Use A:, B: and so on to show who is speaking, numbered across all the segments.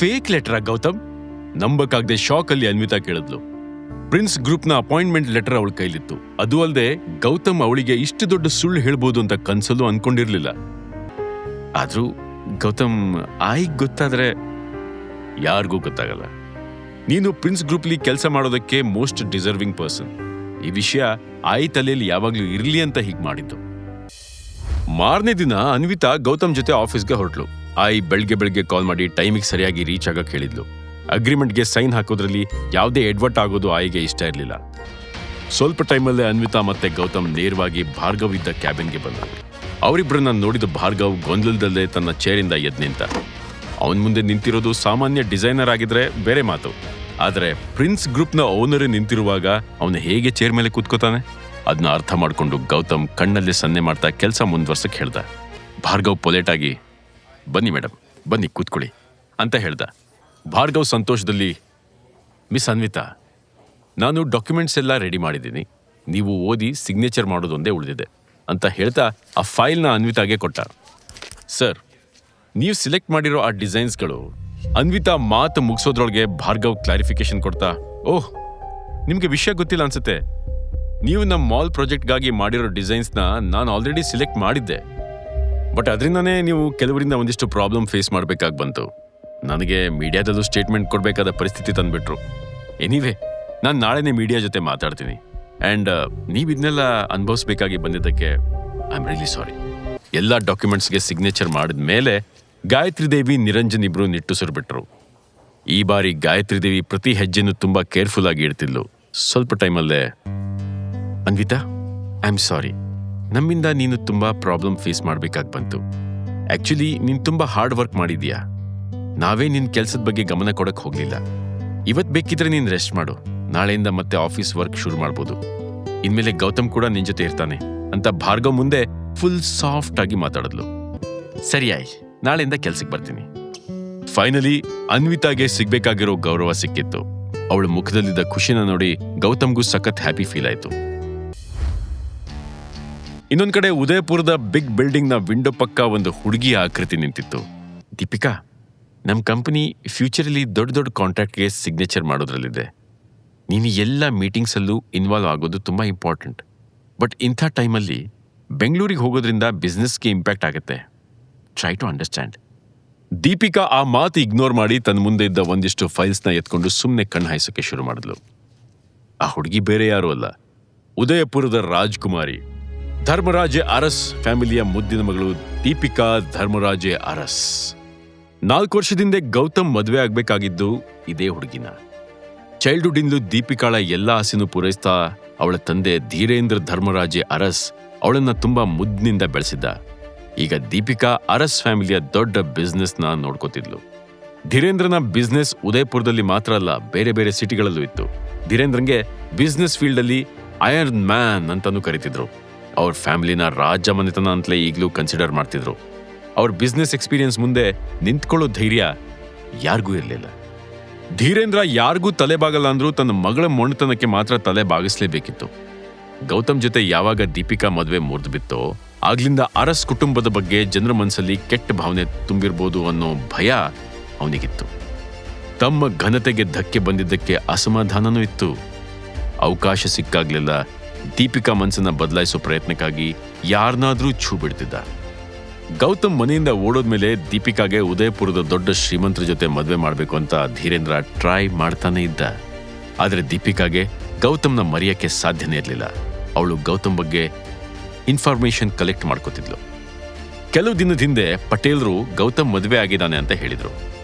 A: Fake ಲೆಟರಾ Gautam? ನಂಬಕ್ಕಾಗದೆ shock ಅಲ್ಲಿ ಅನ್ವಿತಾ ಕೇಳಿದ್ಲು. Prince ಗ್ರೂಪ್ನ ಅಪಾಯಿಂಟ್ಮೆಂಟ್ ಲೆಟರ್ ಅವಳ ಕೈಲಿತ್ತು. ಅದು ಅಲ್ಲದೆ ಗೌತಮ್ ಅವಳಿಗೆ ಇಷ್ಟು ದೊಡ್ಡ ಸುಳ್ಳು ಹೇಳ್ಬೋದು ಅಂತ ಕನ್ಸಲ್ಲೂ ಅನ್ಕೊಂಡಿರ್ಲಿಲ್ಲ. ಆದ್ರೂ ಗೌತಮ್ ಆಯಿಗ್ ಗೊತ್ತಾದ್ರೆ ಯಾರಿಗೂ ಗೊತ್ತಾಗಲ್ಲ. ನೀನು ಪ್ರಿನ್ಸ್ ಗ್ರೂಪ್ಲಿ ಕೆಲಸ ಮಾಡೋದಕ್ಕೆ ಮೋಸ್ಟ್ ಡಿಸರ್ವಿಂಗ್ ಪರ್ಸನ್. ಈ ವಿಷಯ ಆಯಿ ತಲೆಯಲ್ಲಿ ಯಾವಾಗ್ಲೂ ಇರ್ಲಿ ಅಂತ ಹೀಗ್ ಮಾಡಿದ್ದು. ಮಾರನೇ ದಿನ ಅನ್ವಿತಾ ಗೌತಮ್ ಜೊತೆ ಆಫೀಸ್ಗೆ ಹೊರಟ್ಲು. ಆಯಿ ಬೆಳಗ್ಗೆ ಕಾಲ್ ಮಾಡಿ ಟೈಮಿಗೆ ಸರಿಯಾಗಿ ರೀಚ್ ಆಗಕ್ಕೆ ಹೇಳಿದ್ಲು. ಅಗ್ರಿಮೆಂಟ್ಗೆ ಸೈನ್ ಹಾಕೋದ್ರಲ್ಲಿ ಯಾವುದೇ ಎಡ್ವರ್ಟ್ ಆಗೋದು ಆಯಿಗೆ ಇಷ್ಟ ಇರಲಿಲ್ಲ. ಸ್ವಲ್ಪ ಟೈಮಲ್ಲೇ ಅನ್ವಿತಾ ಮತ್ತೆ ಗೌತಮ್ ನೇರವಾಗಿ ಭಾರ್ಗವ್ ಇದ್ದ ಕ್ಯಾಬಿನ್ಗೆ ಬಂದರು. ಅವರಿಬ್ಬರನ್ನ ನೋಡಿದ ಭಾರ್ಗವ್ ಗೊಂದಲದಲ್ಲೇ ತನ್ನ ಚೇರಿಂದ ಎದ್ದು ನಿಂತ. ಅವನ ಮುಂದೆ ನಿಂತಿರೋದು ಸಾಮಾನ್ಯ ಡಿಸೈನರ್ ಆಗಿದ್ರೆ ಬೇರೆ ಮಾತು. ಆದರೆ ಪ್ರಿನ್ಸ್ ಗ್ರೂಪ್ನ ಓನರೇ ನಿಂತಿರುವಾಗ ಅವನು ಹೇಗೆ ಚೇರ್ ಮೇಲೆ ಕೂತ್ಕೋತಾನೆ? ಅದನ್ನ ಅರ್ಥ ಮಾಡಿಕೊಂಡು ಗೌತಮ್ ಕಣ್ಣಲ್ಲೇ ಸನ್ನೆ ಮಾಡ್ತಾ ಕೆಲಸ ಮುಂದುವರ್ಸಕ್ಕೆ ಹೇಳ್ದ. ಭಾರ್ಗವ್ ಪೊಲೇಟಾಗಿ, ಬನ್ನಿ ಮೇಡಮ್, ಬನ್ನಿ ಕೂತ್ಕೊಳ್ಳಿ ಅಂತ ಹೇಳ್ದ. ಭಾರ್ಗವ್ ಸಂತೋಷದಲ್ಲಿ, ಮಿಸ್ ಅನ್ವಿತಾ, ನಾನು ಡಾಕ್ಯುಮೆಂಟ್ಸ್ ಎಲ್ಲ ರೆಡಿ ಮಾಡಿದ್ದೀನಿ, ನೀವು ಓದಿ ಸಿಗ್ನೇಚರ್ ಮಾಡೋದೊಂದೇ ಉಳಿದಿದೆ ಅಂತ ಹೇಳ್ತಾ ಆ ಫೈಲ್ನ ಅನ್ವಿತಾಗೆ ಕೊಟ್ಟ. ಸರ್, ನೀವು ಸಿಲೆಕ್ಟ್ ಮಾಡಿರೋ ಆ ಡಿಸೈನ್ಸ್ಗಳು. ಅನ್ವಿತಾ ಮಾತು ಮುಗಿಸೋದ್ರೊಳಗೆ ಭಾರ್ಗವ್ ಕ್ಲಾರಿಫಿಕೇಶನ್ ಕೊಡ್ತಾ, ಓಹ್, ನಿಮಗೆ ವಿಷಯ ಗೊತ್ತಿಲ್ಲ ಅನ್ಸುತ್ತೆ. ನೀವು ನಮ್ಮ ಮಾಲ್ ಪ್ರಾಜೆಕ್ಟ್ಗಾಗಿ ಮಾಡಿರೋ ಡಿಸೈನ್ಸ್ನ ನಾನು ಆಲ್ರೆಡಿ ಸಿಲೆಕ್ಟ್ ಮಾಡಿದ್ದೆ. ಬಟ್ ಅದರಿಂದನೇ ನೀವು ಕೆಲವರಿಂದ ಒಂದಿಷ್ಟು ಪ್ರಾಬ್ಲಮ್ ಫೇಸ್ ಮಾಡಬೇಕಾಗಿ ಬಂತು. ನನಗೆ ಮೀಡಿಯಾದಲ್ಲೂ ಸ್ಟೇಟ್ಮೆಂಟ್ ಕೊಡಬೇಕಾದ ಪರಿಸ್ಥಿತಿ ತಂದುಬಿಟ್ರು. ಎನಿವೇ, ನಾನು ನಾಳೆನೇ ಮೀಡಿಯಾ ಜೊತೆ ಮಾತಾಡ್ತೀನಿ. ಆ್ಯಂಡ್ ನೀವು ಇದನ್ನೆಲ್ಲ ಅನುಭವಿಸ್ಬೇಕಾಗಿ ಬಂದಿದ್ದಕ್ಕೆ ಐ ಆಮ್ ರಿಯಲಿ ಸಾರಿ. ಎಲ್ಲ ಡಾಕ್ಯುಮೆಂಟ್ಸ್ಗೆ ಸಿಗ್ನೇಚರ್ ಮಾಡಿದ ಮೇಲೆ ಗಾಯತ್ರಿ ದೇವಿ, ನಿರಂಜನ್ ಇಬ್ರು ನಿಟ್ಟುಸಿರು ಬಿಟ್ರು. ಈ ಬಾರಿ ಗಾಯತ್ರಿ ದೇವಿ ಪ್ರತಿ ಹೆಜ್ಜೆನೂ ತುಂಬ ಕೇರ್ಫುಲ್ ಆಗಿ ಇಡ್ತಿದ್ಲು. ಸ್ವಲ್ಪ ಟೈಮಲ್ಲೇ, ಅನ್ವಿತಾ, ಐ ಆಮ್ ಸಾರಿ, ನಮ್ಮಿಂದ ನೀನು ತುಂಬ ಪ್ರಾಬ್ಲಮ್ ಫೇಸ್ ಮಾಡಬೇಕಾಗಿ ಬಂತು. ಆ್ಯಕ್ಚುಲಿ ನೀನು ತುಂಬ ಹಾರ್ಡ್ ವರ್ಕ್ ಮಾಡಿದ್ಯಾ. ನಾವೇ ನಿನ್ನ ಕೆಲಸದ ಬಗ್ಗೆ ಗಮನ ಕೊಡಕ್ಕೆ ಹೋಗಲಿಲ್ಲ. ಇವತ್ತು ಬೇಕಿದ್ರೆ ನೀನು ರೆಸ್ಟ್ ಮಾಡು, ನಾಳೆಯಿಂದ ಮತ್ತೆ ಆಫೀಸ್ ವರ್ಕ್ ಶುರು ಮಾಡ್ಬೋದು. ಇನ್ಮೇಲೆ ಗೌತಮ್ ಕೂಡ ನಿನ್ನ ಜೊತೆ ಇರ್ತಾನೆ ಅಂತ ಭಾರ್ಗವ್ ಮುಂದೆ ಫುಲ್ ಸಾಫ್ಟ್ ಆಗಿ ಮಾತಾಡಿದ್ಲು. ಸರಿ ಆಯ್, ನಾಳೆಯಿಂದ ಕೆಲ್ಸಕ್ಕೆ ಬರ್ತೀನಿ. ಫೈನಲಿ ಅನ್ವಿತಾಗೆ ಸಿಗ್ಬೇಕಾಗಿರೋ ಗೌರವ ಸಿಕ್ಕಿತ್ತು. ಅವಳ ಮುಖದಲ್ಲಿದ್ದ ಖುಷಿನ ನೋಡಿ ಗೌತಮ್ಗೂ ಸಖತ್ ಹ್ಯಾಪಿ ಫೀಲ್ ಆಯ್ತು. ಇನ್ನೊಂದ್ ಕಡೆ ಉದಯಪುರದ ಬಿಗ್ ಬಿಲ್ಡಿಂಗ್ನ ವಿಂಡೋ ಪಕ್ಕ ಒಂದು ಹುಡುಗಿಯ ಆಕೃತಿ ನಿಂತಿತ್ತು. ದೀಪಿಕಾ, ನಮ್ಮ ಕಂಪನಿ ಫ್ಯೂಚರಲ್ಲಿ ದೊಡ್ಡ ಕಾಂಟ್ರಾಕ್ಟ್ಗೆ ಸಿಗ್ನೇಚರ್ ಮಾಡೋದ್ರಲ್ಲಿದೆ. ನೀನು ಎಲ್ಲ ಮೀಟಿಂಗ್ಸಲ್ಲೂ ಇನ್ವಾಲ್ವ್ ಆಗೋದು ತುಂಬ ಇಂಪಾರ್ಟೆಂಟ್. ಬಟ್ ಇಂಥ ಟೈಮಲ್ಲಿ ಬೆಂಗಳೂರಿಗೆ ಹೋಗೋದ್ರಿಂದ ಬಿಸ್ನೆಸ್ಗೆ ಇಂಪ್ಯಾಕ್ಟ್ ಆಗುತ್ತೆ. Try to understand. ದೀಪಿಕಾ ಆ ಮಾತು ಇಗ್ನೋರ್ ಮಾಡಿ ತನ್ನ ಮುಂದೆ ಇದ್ದ ಒಂದಿಷ್ಟು ಫೈಲ್ಸ್ನ ಎತ್ಕೊಂಡು ಸುಮ್ಮನೆ ಕಣ್ಣು ಹಾಯಿಸೋಕೆ ಶುರು ಮಾಡಿದ್ಲು. ಆ ಹುಡುಗಿ ಬೇರೆ ಯಾರೂ ಅಲ್ಲ, ಉದಯಪುರದ ರಾಜ್ಕುಮಾರಿ, ಧರ್ಮರಾಜೆ ಅರಸ್ ಫ್ಯಾಮಿಲಿಯ ಮುದ್ದಿನ ಮಗಳು ದೀಪಿಕಾ ಧರ್ಮರಾಜೆ ಅರಸ್. 4 ವರ್ಷದಿಂದ ಗೌತಮ್ ಮದುವೆ ಆಗ್ಬೇಕಾಗಿದ್ದು ಇದೇ ಹುಡುಗಿನ. ಚೈಲ್ಡ್ಹುಡ್ಡಿಂದಲೂ ದೀಪಿಕಾಳ ಎಲ್ಲ ಆಸೆನೂ ಪೂರೈಸ್ತಾ ಅವಳ ತಂದೆ ಧೀರೇಂದ್ರ ಧರ್ಮರಾಜೆ ಅರಸ್ ಅವಳನ್ನ ತುಂಬಾ ಮುದ್ದಿನಿಂದ ಬೆಳೆಸಿದ್ದ. ಈಗ ದೀಪಿಕಾ ಅರಸ್ ಫ್ಯಾಮಿಲಿಯ ದೊಡ್ಡ ಬಿಸ್ನೆಸ್ನ ನೋಡ್ಕೋತಿದ್ಲು. ಧೀರೇಂದ್ರನ ಬಿಸ್ನೆಸ್ ಉದಯಪುರದಲ್ಲಿ ಮಾತ್ರ ಅಲ್ಲ, ಬೇರೆ ಬೇರೆ ಸಿಟಿಗಳಲ್ಲೂ ಇತ್ತು. ಧೀರೇಂದ್ರಂಗೆ ಬಿಸ್ನೆಸ್ ಫೀಲ್ಡಲ್ಲಿ ಐರನ್ ಮ್ಯಾನ್ ಅಂತಾನೂ ಕರಿತಿದ್ರು. ಅವ್ರ ಫ್ಯಾಮಿಲಿನ ರಾಜ ಮನೆತನ ಅಂತಲೇ ಈಗಲೂ ಕನ್ಸಿಡರ್ ಮಾಡ್ತಿದ್ರು. ಅವ್ರ ಬಿಸ್ನೆಸ್ ಎಕ್ಸ್ಪೀರಿಯನ್ಸ್ ಮುಂದೆ ನಿಂತ್ಕೊಳ್ಳೋ ಧೈರ್ಯ ಯಾರಿಗೂ ಇರಲಿಲ್ಲ. ಧೀರೇಂದ್ರ ಯಾರಿಗೂ ತಲೆ ಬಾಗಲ್ಲ ಅಂದ್ರೂ ತನ್ನ ಮಗಳ ಮೊಣತನಕ್ಕೆ ಮಾತ್ರ ತಲೆ ಬಾಗಿಸ್ಲೇಬೇಕಿತ್ತು. ಗೌತಮ್ ಜೊತೆ ಯಾವಾಗ ದೀಪಿಕಾ ಮದುವೆ ಮುರಿದು ಬಿತ್ತೋ ಆಗ್ಲಿಂದ ಅರಸ್ ಕುಟುಂಬದ ಬಗ್ಗೆ ಜನರ ಮನಸ್ಸಲ್ಲಿ ಕೆಟ್ಟ ಭಾವನೆ ತುಂಬಿರ್ಬೋದು ಅನ್ನೋ ಭಯ ಅವನಿಗಿತ್ತು. ತಮ್ಮ ಘನತೆಗೆ ಧಕ್ಕೆ ಬಂದಿದ್ದಕ್ಕೆ ಅಸಮಾಧಾನನೂ ಇತ್ತು. ಅವಕಾಶ ಸಿಕ್ಕಾಗ್ಲೆಲ್ಲ ದೀಪಿಕಾ ಮನಸ್ಸನ್ನ ಬದಲಾಯಿಸೋ ಪ್ರಯತ್ನಕ್ಕಾಗಿ ಯಾರನ್ನಾದ್ರೂ ಛೂ ಬಿಡ್ತಿದ್ದ. ಗೌತಮ್ ಮನೆಯಿಂದ ಓಡೋದ್ಮೇಲೆ ದೀಪಿಕಾಗೆ ಉದಯಪುರದ ದೊಡ್ಡ ಶ್ರೀಮಂತರ ಜೊತೆ ಮದುವೆ ಮಾಡಬೇಕು ಅಂತ ಧೀರೇಂದ್ರ ಟ್ರೈ ಮಾಡ್ತಾನೆ ಇದ್ದ. ಆದರೆ ದೀಪಿಕಾಗೆ ಗೌತಮ್ನ ಮರೆಯಕ್ಕೆ ಸಾಧ್ಯನೇ ಇರಲಿಲ್ಲ. ಅವಳು ಗೌತಮ್ ಬಗ್ಗೆ ಇನ್ಫಾರ್ಮೇಶನ್ ಕಲೆಕ್ಟ್ ಮಾಡ್ಕೋತಿದ್ಲು. ಕೆಲವು ದಿನದ ಹಿಂದೆ ಪಟೇಲ್ರು ಗೌತಮ್ ಮದುವೆ ಆಗಿದ್ದಾನೆ ಅಂತ ಹೇಳಿದ್ರು.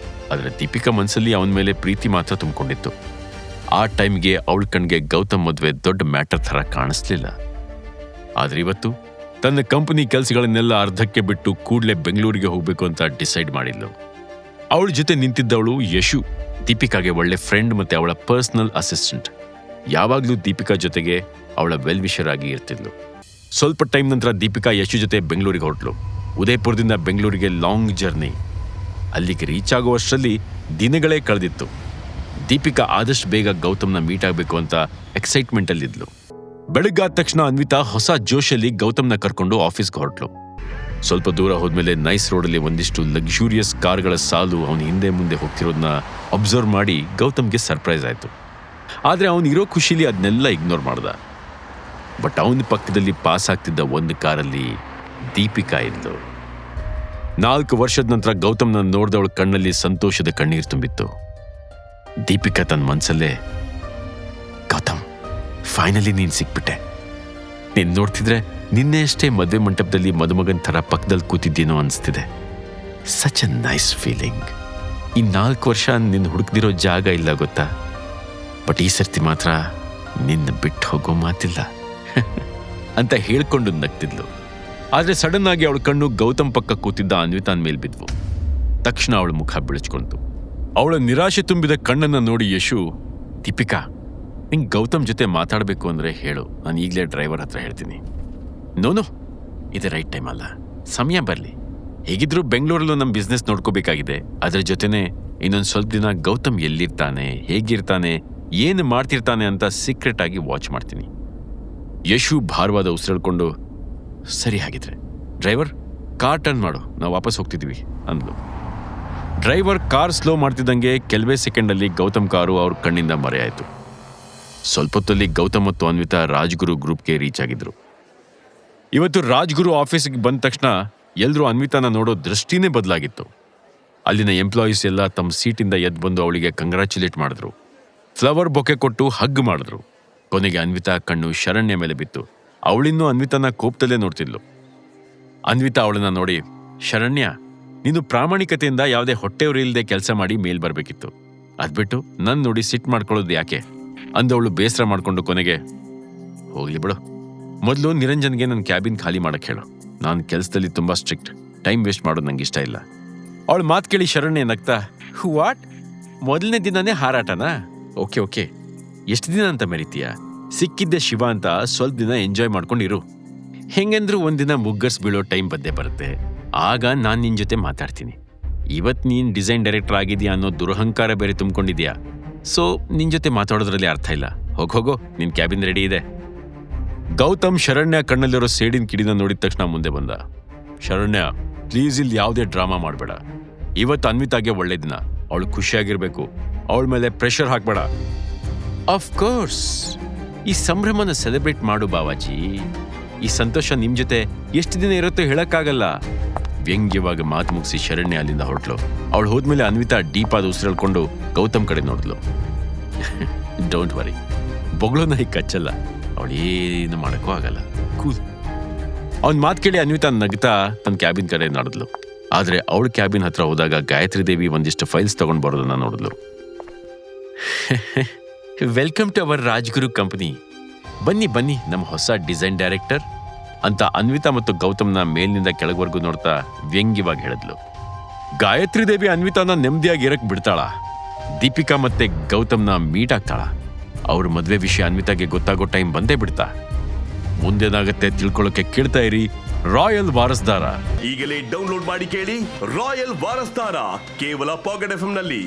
A: ಆದರೆ ದೀಪಿಕಾ ಮನಸ್ಸಲ್ಲಿ ಅವನ ಮೇಲೆ ಪ್ರೀತಿ ಮಾತ್ರ ತುಂಬಿಕೊಂಡಿತ್ತು. ಆ ಟೈಮ್ಗೆ ಅವಳ ಕಣ್ಗೆ ಗೌತಮ್ ಮದುವೆ ದೊಡ್ಡ ಮ್ಯಾಟರ್ ಥರ ಕಾಣಿಸ್ಲಿಲ್ಲ. ಆದ್ರೆ ಇವತ್ತು ತನ್ನ ಕಂಪನಿ ಕೆಲಸಗಳನ್ನೆಲ್ಲ ಅರ್ಧಕ್ಕೆ ಬಿಟ್ಟು ಕೂಡಲೇ ಬೆಂಗಳೂರಿಗೆ ಹೋಗ್ಬೇಕು ಅಂತ ಡಿಸೈಡ್ ಮಾಡಿದ್ಲು. ಅವಳ ಜೊತೆ ನಿಂತಿದ್ದವಳು ಯಶು, ದೀಪಿಕಾಗೆ ಒಳ್ಳೆ ಫ್ರೆಂಡ್ ಮತ್ತೆ ಅವಳ ಪರ್ಸನಲ್ ಅಸಿಸ್ಟೆಂಟ್. ಯಾವಾಗ್ಲೂ ದೀಪಿಕಾ ಜೊತೆಗೆ ಅವಳ ವೆಲ್ ವಿಷರ್ ಆಗಿ ಇರ್ತಿದ್ಲು. ಸ್ವಲ್ಪ ಟೈಮ್ ನಂತರ ದೀಪಿಕಾ ಯಶು ಜೊತೆ ಬೆಂಗಳೂರಿಗೆ ಹೊರಟ್ಲು. ಉದಯಪುರದಿಂದ ಬೆಂಗಳೂರಿಗೆ ಲಾಂಗ್ ಜರ್ನಿ. ಅಲ್ಲಿಗೆ ರೀಚ್ ಆಗುವಷ್ಟರಲ್ಲಿ ದಿನಗಳೇ ಕಳೆದಿತ್ತು. ದೀಪಿಕಾ ಆದಷ್ಟು ಬೇಗ ಗೌತಮ್ನ ಮೀಟ್ ಆಗಬೇಕು ಅಂತ ಎಕ್ಸೈಟ್ಮೆಂಟ್ ಅಲ್ಲಿದ್ಲು. ಬೆಳಗ್ಗಾದ ತಕ್ಷಣ ಅನ್ವಿತಾ ಹೊಸ ಜೋಶಲ್ಲಿ ಗೌತಮ್ನ ಕರ್ಕೊಂಡು ಆಫೀಸ್ಗೆ ಹೊರಟ್ಲು. ಸ್ವಲ್ಪ ದೂರ ಹೋದ್ಮೇಲೆ ನೈಸ್ ರೋಡಲ್ಲಿ ಒಂದಿಷ್ಟು ಲಕ್ಸುರಿಯಸ್ ಕಾರ್ಗಳ ಸಾಲು ಅವನು ಹಿಂದೆ ಮುಂದೆ ಹೋಗ್ತಿರೋದನ್ನ ಅಬ್ಸರ್ವ್ ಮಾಡಿ ಗೌತಮ್ಗೆ ಸರ್ಪ್ರೈಸ್ ಆಯಿತು. ಆದರೆ ಅವನು ಇರೋ ಖುಷಿಲಿ ಅದನ್ನೆಲ್ಲ ಇಗ್ನೋರ್ ಮಾಡ್ದ. ಬಟ್ ಅವನ ಪಕ್ಕದಲ್ಲಿ ಪಾಸ್ ಆಗ್ತಿದ್ದ ಒಂದು ಕಾರಲ್ಲಿ ದೀಪಿಕಾ ಇದ್ಲು. 4 ವರ್ಷದ ನಂತರ ಗೌತಮ್ನ ನೋಡಿದವಳ ಕಣ್ಣಲ್ಲಿ ಸಂತೋಷದ ಕಣ್ಣೀರು ತುಂಬಿತ್ತು. ದೀಪಿಕಾ ತನ್ನ ಮನಸ್ಸಲ್ಲೇ, ಗೌತಮ್, ಫೈನಲಿ ನೀನು ಸಿಕ್ಬಿಟ್ಟೆ. ನೀನು ನೋಡ್ತಿದ್ರೆ ನಿನ್ನೆ ಅಷ್ಟೇ ಮದುವೆ ಮಂಟಪದಲ್ಲಿ ಮದುಮಗನ ಥರ ಪಕ್ಕದಲ್ಲಿ ಕೂತಿದ್ದೀನೋ ಅನಿಸ್ತಿದೆ. Such a nice feeling. ಈ 4 ವರ್ಷ ನಿನ್ನ ಹುಡುಕ್ದಿರೋ ಜಾಗ ಇಲ್ಲ ಗೊತ್ತಾ? ಬಟ್ ಈ ಸರ್ತಿ ಮಾತ್ರ ನಿನ್ನ ಬಿಟ್ಟು ಹೋಗೋ ಮಾತಿಲ್ಲ ಅಂತ ಹೇಳ್ಕೊಂಡು ನಗ್ತಿದ್ಲು. ಆದರೆ ಸಡನ್ ಆಗಿ ಅವಳ ಕಣ್ಣು ಗೌತಮ್ ಪಕ್ಕ ಕೂತಿದ್ದ ಅನ್ವಿತಾನ್ ಮೇಲ್ ಬಿದ್ವು. ತಕ್ಷಣ ಅವಳ ಮುಖ ಬಿಳಿಸ್ಕೊಂತು. ಅವಳ ನಿರಾಶೆ ತುಂಬಿದ ಕಣ್ಣನ್ನು ನೋಡಿ ಯಶು, ದೀಪಿಕಾ, ನಿಂಗೆ ಗೌತಮ್ ಜೊತೆ ಮಾತಾಡಬೇಕು ಅಂದರೆ ಹೇಳು, ನಾನು ಈಗಲೇ ಡ್ರೈವರ್ ಹತ್ರ ಹೇಳ್ತೀನಿ. ನೋನು, ಇದು ರೈಟ್ ಟೈಮ್ ಅಲ್ಲ, ಸಮಯ ಬರಲಿ. ಹೇಗಿದ್ರೂ ಬೆಂಗಳೂರಲ್ಲೂ ನಮ್ಮ ಬಿಸ್ನೆಸ್ ನೋಡ್ಕೋಬೇಕಾಗಿದೆ. ಅದರ ಜೊತೆನೇ ಇನ್ನೊಂದು ಸ್ವಲ್ಪ ದಿನ ಗೌತಮ್ ಎಲ್ಲಿರ್ತಾನೆ, ಹೇಗಿರ್ತಾನೆ, ಏನು ಮಾಡ್ತಿರ್ತಾನೆ ಅಂತ ಸೀಕ್ರೆಟ್ ಆಗಿ ವಾಚ್ ಮಾಡ್ತೀನಿ. ಯಶು ಭಾರವಾದ ಉಸಿರಾಡ್ಕೊಂಡು, ಸರಿ ಹಾಗಿದ್ರೆ ಡ್ರೈವರ್ ಕಾರ್ ಟರ್ನ್ ಮಾಡು, ನಾವು ವಾಪಸ್ ಹೋಗ್ತಿದ್ದೀವಿ ಅಂದ್ಲು. ಡ್ರೈವರ್ ಕಾರ್ ಸ್ಲೋ ಮಾಡ್ತಿದ್ದಂಗೆ ಕೆಲವೇ ಸೆಕೆಂಡಲ್ಲಿ ಗೌತಮ್ ಕಾರು ಅವ್ರ ಕಣ್ಣಿಂದ ಮರೆಯಾಯಿತು. ಸ್ವಲ್ಪ ಹೊತ್ತಲ್ಲಿ ಗೌತಮ್ ಮತ್ತು ಅನ್ವಿತಾ ರಾಜ್ಗುರು ಗ್ರೂಪ್ಗೆ ರೀಚ್ ಆಗಿದ್ರು. ಇವತ್ತು ರಾಜ್ಗುರು ಆಫೀಸಿಗೆ ಬಂದ ತಕ್ಷಣ ಎಲ್ಲರೂ ಅನ್ವಿತಾನ ನೋಡೋ ದೃಷ್ಟಿನೇ ಬದಲಾಗಿತ್ತು. ಅಲ್ಲಿನ ಎಂಪ್ಲಾಯೀಸ್ ಎಲ್ಲ ತಮ್ಮ ಸೀಟಿಂದ ಎದ್ದು ಬಂದು ಅವಳಿಗೆ ಕಂಗ್ರ್ಯಾಚುಲೇಟ್ ಮಾಡಿದ್ರು. ಫ್ಲವರ್ ಬೊಕೆ ಕೊಟ್ಟು ಹಗ್ ಮಾಡಿದ್ರು. ಕೊನೆಗೆ ಅನ್ವಿತಾ ಕಣ್ಣು ಶರಣ್ಯ ಮೇಲೆ ಬಿತ್ತು. ಅವಳಿನ್ನೂ ಅನ್ವಿತಾನ ಕೋಪದಲ್ಲೇ ನೋಡ್ತಿದ್ಲು. ಅನ್ವಿತಾ ಅವಳನ್ನ ನೋಡಿ, ಶರಣ್ಯ, ನೀನು ಪ್ರಾಮಾಣಿಕತೆಯಿಂದ ಯಾವುದೇ ಹೊಟ್ಟೆಯವರು ಇಲ್ಲದೆ ಕೆಲಸ ಮಾಡಿ ಮೇಲ್ ಬರಬೇಕಿತ್ತು. ಅದ್ಬಿಟ್ಟು ನನ್ನ ನೋಡಿ ಸಿಟ್ಟು ಮಾಡ್ಕೊಳ್ಳೋದು ಯಾಕೆ ಅಂದವಳು ಬೇಸರ ಮಾಡ್ಕೊಂಡು ಕೊನೆಗೆ, ಹೋಗ್ಲಿ ಬಿಡು, ಮೊದಲು ನಿರಂಜನ್ಗೆ ನನ್ನ ಕ್ಯಾಬಿನ್ ಖಾಲಿ ಮಾಡಕ್ಕೆ ಹೇಳು. ನಾನು ಕೆಲಸದಲ್ಲಿ ತುಂಬ ಸ್ಟ್ರಿಕ್ಟ್, ಟೈಮ್ ವೇಸ್ಟ್ ಮಾಡೋದು ನಂಗೆ ಇಷ್ಟ ಇಲ್ಲ. ಅವಳು ಮಾತು ಕೇಳಿ ಶರಣ್ಯ ನಗ್ತಾ, ವಾಟ್, ಮೊದಲನೇ ದಿನನೇ ಹಾರಾಟನಾ? ಓಕೆ, ಎಷ್ಟು ದಿನ ಅಂತ ಮೆರಿತೀಯ? ಸಿಕ್ಕಿದ್ದೆ ಶಿವ ಅಂತ ಸ್ವಲ್ಪ ದಿನ ಎಂಜಾಯ್ ಮಾಡ್ಕೊಂಡಿರು. ಹೆಂಗಂದ್ರೂ ಒಂದಿನ ಮುಗ್ಗರ್ಸ್ ಬೀಳೋ ಟೈಮ್ ಬಂದೇ ಬರುತ್ತೆ. ಆಗ ನಾನು ನಿನ್ನ ಜೊತೆ ಮಾತಾಡ್ತೀನಿ. ಇವತ್ತು ನೀನು ಡಿಸೈನ್ ಡೈರೆಕ್ಟರ್ ಆಗಿದೆಯಾ ಅನ್ನೋ ದುರಹಂಕಾರ ಬೇರೆ ತುಂಬ್ಕೊಂಡಿದ್ಯಾ. ಸೊ ನಿನ್ನ ಜೊತೆ ಮಾತಾಡೋದ್ರಲ್ಲಿ ಅರ್ಥ ಇಲ್ಲ. ಹೋಗೋ, ನಿನ್ನ ಕ್ಯಾಬಿನ್ ರೆಡಿ ಇದೆ. ಗೌತಮ್ ಶರಣ್ಯ ಕಣ್ಣಲ್ಲಿರೋ ಸೇಡಿನ ಕಿಡಿನ ನೋಡಿದ ತಕ್ಷಣ ಮುಂದೆ ಬಂದ. ಶರಣ್ಯ, ಪ್ಲೀಸ್ ಇಲ್ಲಿ ಯಾವುದೇ ಡ್ರಾಮಾ ಮಾಡಬೇಡ. ಇವತ್ತು ಅನ್ವಿತಾಗೆ ಒಳ್ಳೆ ದಿನ, ಅವಳು ಖುಷಿಯಾಗಿರ್ಬೇಕು. ಅವಳ ಮೇಲೆ ಪ್ರೆಷರ್ ಹಾಕ್ಬೇಡ. ಅಫ್ಕೋರ್ಸ್, ಈ ಸಂಭ್ರಮನ ಸೆಲೆಬ್ರೇಟ್ ಮಾಡು ಬಾವಾಜಿ. ಈ ಸಂತೋಷ ನಿಮ್ ಜೊತೆ ಎಷ್ಟು ದಿನ ಇರುತ್ತೋ ಹೇಳಕ್ಕಾಗಲ್ಲ. ವ್ಯಂಗ್ಯವಾಗಿ ಮಾತು ಮುಗಿಸಿ ಶರಣ್ಯ ಅಲ್ಲಿಂದ ಹೊರಟ್ಲು. ಅವಳು ಹೋದ್ಮೇಲೆ ಅನ್ವಿತಾ ಡೀಪಾದ ಉಸಿರಾಡ್ಕೊಂಡು ಗೌತಮ್ ಕಡೆ ನೋಡಿದ್ಲು. ಡೋಂಟ್ ವರಿ, ಬೊಗಳೋನ ಹೀಗೆ ಕಚ್ಚಲ್ಲ, ಅವಳೇನು ಮಾಡೋಕ್ಕೂ ಆಗಲ್ಲ, ಕೂಲ್. ಅವನ್ ಮಾತು ಕೇಳಿ ಅನ್ವಿತಾ ನಗ್ತಾ ತನ್ನ ಕ್ಯಾಬಿನ್ ಕಡೆ ನಡೆದ್ಲು. ಆದರೆ ಅವಳ ಕ್ಯಾಬಿನ್ ಹತ್ರ ಹೋದಾಗ ಗಾಯತ್ರಿ ದೇವಿ ಒಂದಿಷ್ಟು ಫೈಲ್ಸ್ ತಗೊಂಡು ಬರೋದನ್ನ ನೋಡಿದ್ಲು. Welcome to our Rajguru company. ಬನ್ನಿ ನಮ್ಮ ಹೊಸ ಡಿಸೈನ್ ಡೈರೆಕ್ಟರ್ ಅಂತ ಅನ್ವಿತಾ ಮತ್ತು ಗೌತಮ್ನ ಮೇಲಿನಿಂದ ಕೆಳಗವರೆಗೂ ನೋಡ್ತಾ ವ್ಯಂಗ್ಯವಾಗಿ ಹೇಳಿದ್ಲು. ಗಾಯತ್ರಿ ದೇವಿ ಅನ್ವಿತಾನ ನೆಮ್ಮದಿಯಾಗಿ ಇರಕ್ ಬಿಡ್ತಾಳ? ದೀಪಿಕಾ ಮತ್ತೆ ಗೌತಮ್ನ ಮೀಟ್ ಆಗ್ತಾಳ? ಅವ್ರ ಮದ್ವೆ ವಿಷಯ ಅನ್ವಿತಾಗೆ ಗೊತ್ತಾಗೋ ಟೈಮ್ ಬಂದೇ ಬಿಡ್ತಾ? ಮುಂದೇನಾಗತ್ತೆ ತಿಳ್ಕೊಳ್ಳೋಕೆ ಕೇಳ್ತಾ ಇರಿ ರಾಯಲ್ ವಾರಸ್ದಾರ.
B: ಈಗಲೇ ಡೌನ್ಲೋಡ್ ಮಾಡಿ ಕೇಳಿ ರಾಯಲ್ ವಾರಸ್ದಾರ, ಕೇವಲ ಪಾಕೆಟ್ FM ನಲ್ಲಿ.